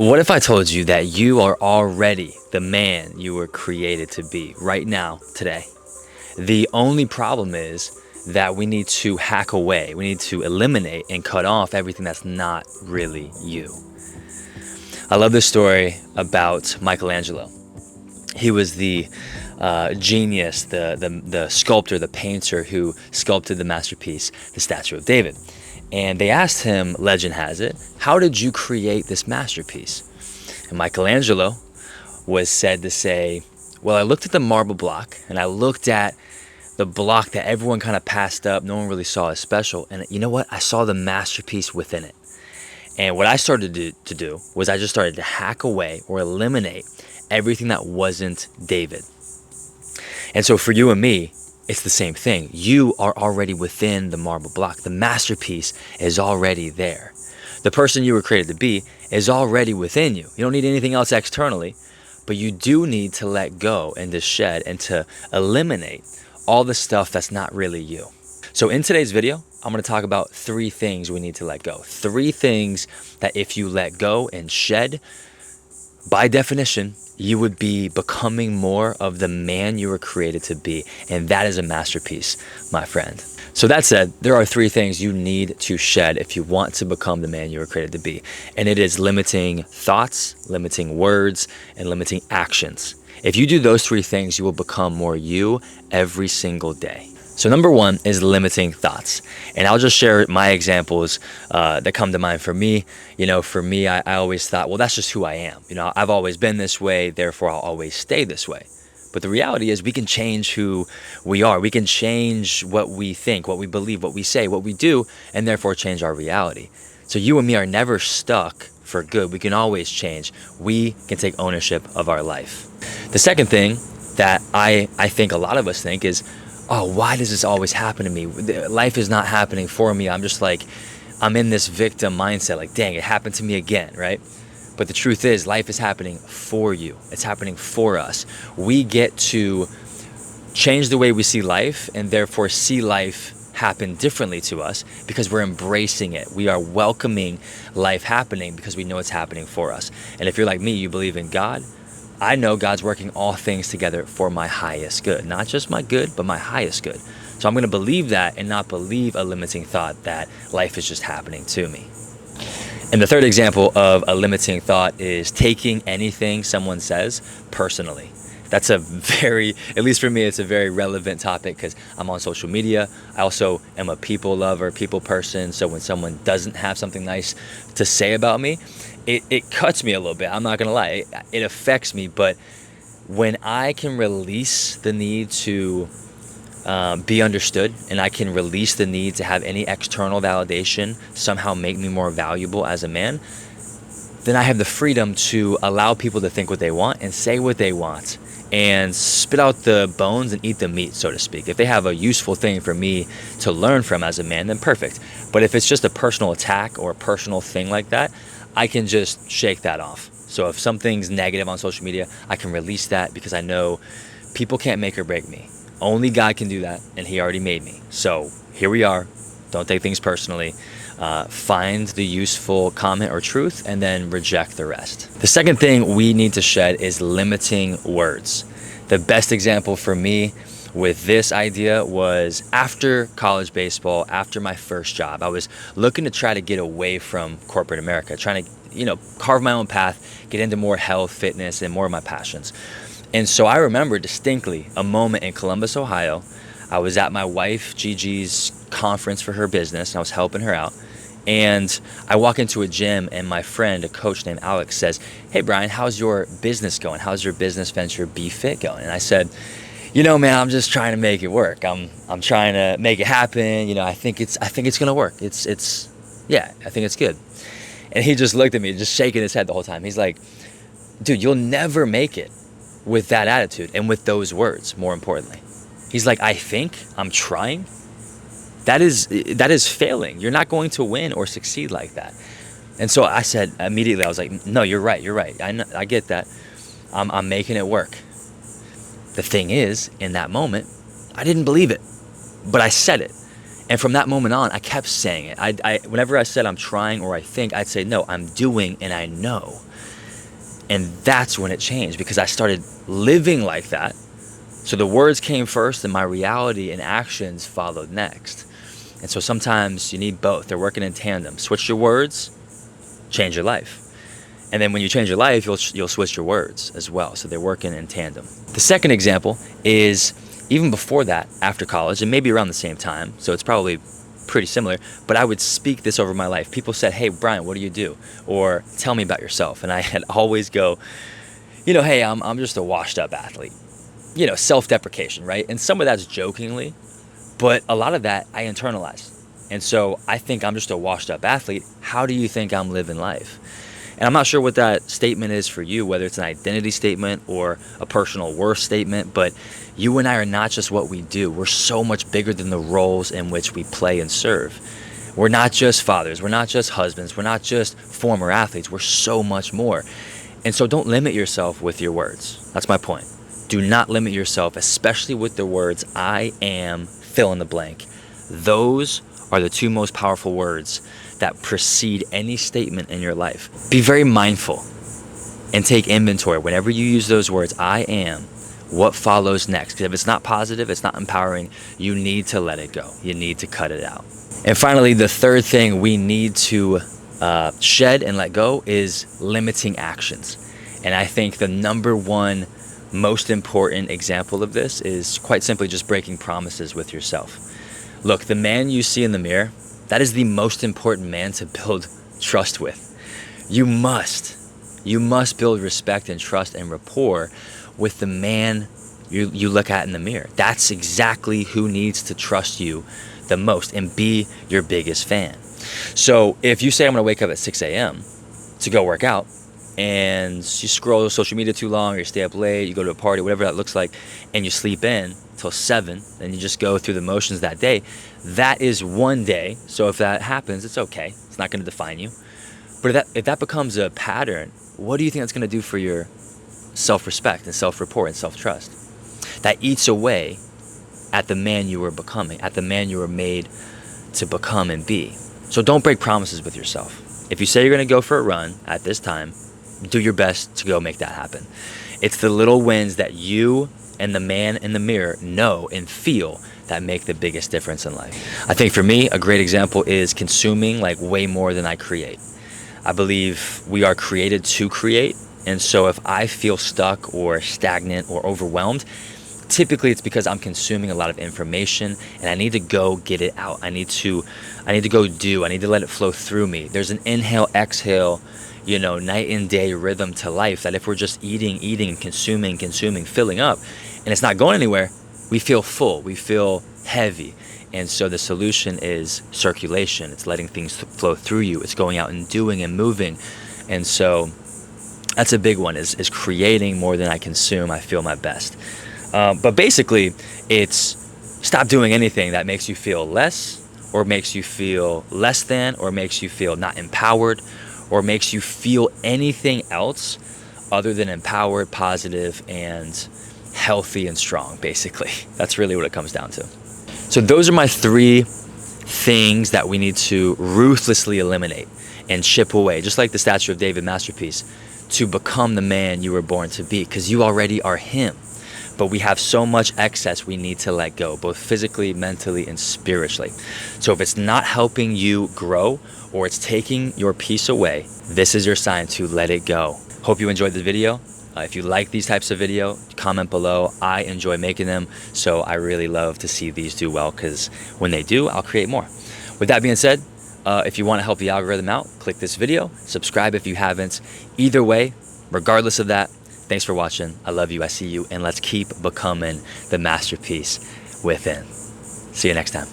What if I told you that you are already the man you were created to be right now, today? The only problem is that we need to hack away. We need to eliminate and cut off everything that's not really you. I love this story about Michelangelo. He was the genius, the sculptor, the painter who sculpted the masterpiece, the Statue of David. And they asked him, legend has it, how did you create this masterpiece? And Michelangelo was said to say, well, I looked at the marble block and I looked at the block that everyone kind of passed up, no one really saw as special. And you know what? I saw the masterpiece within it. And what I started to do was I just started to hack away or eliminate everything that wasn't David. And so for you and me, it's the same thing. You are already within the marble block. The masterpiece is already there. The person you were created to be is already within you. You don't need anything else externally, but you do need to let go and to shed and to eliminate all the stuff that's not really you. So in today's video, I'm going to talk about 3 things we need to let go. 3 things that if you let go and shed, by definition, you would be becoming more of the man you were created to be. And that is a masterpiece, my friend. So that said, there are 3 things you need to shed if you want to become the man you were created to be. And it is limiting thoughts, limiting words, and limiting actions. If you do those 3 things, you will become more you every single day. So number 1 is limiting thoughts. And I'll just share my examples that come to mind for me. You know, for me, I always thought, well, that's just who I am. You know, I've always been this way, therefore I'll always stay this way. But the reality is we can change who we are. We can change what we think, what we believe, what we say, what we do, and therefore change our reality. So you and me are never stuck for good. We can always change. We can take ownership of our life. The second thing that I think a lot of us think is, oh, why does this always happen to me? Life is not happening for me. I'm in this victim mindset, like, dang, it happened to me again, right? But the truth is, life is happening for you. It's happening for us. We get to change the way we see life and therefore see life happen differently to us because we're embracing it. We are welcoming life happening because we know it's happening for us. And if you're like me, you believe in God, I know God's working all things together for my highest good. Not just my good, but my highest good. So I'm going to believe that and not believe a limiting thought that life is just happening to me. And the third example of a limiting thought is taking anything someone says personally. That's a very, at least for me, it's a very relevant topic because I'm on social media. I also am a people lover, people person. So when someone doesn't have something nice to say about me, it cuts me a little bit. I'm not going to lie. It affects me. But when I can release the need to be understood and I can release the need to have any external validation somehow make me more valuable as a man, then I have the freedom to allow people to think what they want and say what they want and spit out the bones and eat the meat, so to speak. If they have a useful thing for me to learn from as a man, then perfect. But if it's just a personal attack or a personal thing like that, I can just shake that off. So if something's negative on social media, I can release that because I know people can't make or break me. Only God can do that, and He already made me. So here we are. Don't take things personally. Find the useful comment or truth, and then reject the rest. The second thing we need to shed is limiting words. The best example for me with this idea was after college baseball, after my first job. I was looking to try to get away from corporate America, trying to, carve my own path, get into more health, fitness, and more of my passions. And so I remember distinctly a moment in Columbus, Ohio. I was at my wife Gigi's conference for her business, and I was helping her out. And I walk into a gym, and my friend, a coach named Alex, says, "Hey, Brian, how's your business going? How's your business venture, Be Fit, going?" And I said, man, I'm just trying to make it work. I'm trying to make it happen. I think it's gonna work. I think it's good. And he just looked at me, just shaking his head the whole time. He's like, dude, you'll never make it with that attitude and with those words, more importantly. He's like, I'm trying. That is failing. You're not going to win or succeed like that. And so I said immediately, I was like, no, you're right. I get that. I'm making it work. The thing is, in that moment, I didn't believe it, but I said it. And from that moment on, I kept saying it. Whenever I said I'm trying or I think, I'd say, no, I'm doing and I know. And that's when it changed, because I started living like that. So the words came first and my reality and actions followed next. And so sometimes you need both. They're working in tandem. Switch your words, change your life. And then when you change your life, you'll switch your words as well. So they're working in tandem. The second example is even before that, after college, and maybe around the same time. So it's probably pretty similar, but I would speak this over my life. People said, hey, Brian, what do you do? Or tell me about yourself. And I had always go, hey, I'm just a washed up athlete. Self-deprecation, right? And some of that's jokingly, but a lot of that I internalized. And so I think I'm just a washed up athlete. How do you think I'm living life? And I'm not sure what that statement is for you, whether it's an identity statement or a personal worth statement, but you and I are not just what we do. We're so much bigger than the roles in which we play and serve. We're not just fathers. We're not just husbands. We're not just former athletes. We're so much more. And so don't limit yourself with your words. That's my point. Do not limit yourself, especially with the words, I am, fill in the blank. Those are the two most powerful words that precede any statement in your life. Be very mindful and take inventory. Whenever you use those words, I am, what follows next? Because if it's not positive, it's not empowering, you need to let it go. You need to cut it out. And finally, the third thing we need to shed and let go is limiting actions. And I think the number one most important example of this is quite simply just breaking promises with yourself. Look, the man you see in the mirror, that is the most important man to build trust with. You must build respect and trust and rapport with the man you look at in the mirror. That's exactly who needs to trust you the most and be your biggest fan. So if you say I'm gonna wake up at 6 a.m. to go work out, and you scroll social media too long, or you stay up late, you go to a party, whatever that looks like, and you sleep in till 7, and you just go through the motions that day, that is one day. So if that happens, it's okay. It's not going to define you. But if that becomes a pattern, what do you think that's going to do for your self-respect and self-rapport and self-trust? That eats away at the man you were becoming, at the man you were made to become and be. So don't break promises with yourself. If you say you're going to go for a run at this time, do your best to go make that happen. It's the little wins that you and the man in the mirror know and feel that make the biggest difference in life. I think for me, a great example is consuming like way more than I create. I believe we are created to create. And so if I feel stuck or stagnant or overwhelmed, typically it's because I'm consuming a lot of information and I need to go get it out. I need to go do. I need to let it flow through me. There's an inhale, exhale, night and day rhythm to life that if we're just eating, consuming, filling up, and it's not going anywhere, we feel full, we feel heavy. And so the solution is circulation. It's letting things flow through you. It's going out and doing and moving. And so that's a big one, is creating more than I consume. I feel my best. But basically, it's stop doing anything that makes you feel less, or makes you feel less than, or makes you feel not empowered, or makes you feel anything else other than empowered, positive, and healthy and strong, basically. That's really what it comes down to. So those are my 3 things that we need to ruthlessly eliminate and chip away, just like the statue of David masterpiece, to become the man you were born to be, because you already are him. But we have so much excess we need to let go, both physically, mentally, and spiritually. So if it's not helping you grow, or it's taking your peace away, this is your sign to let it go. Hope you enjoyed the video. If you like these types of video, comment below. I enjoy making them, so I really love to see these do well, because when they do, I'll create more. With that being said, if you want to help the algorithm out, click this video, subscribe if you haven't. Either way, regardless of that, thanks for watching. I love you. I see you. And let's keep becoming the masterpiece within. See you next time.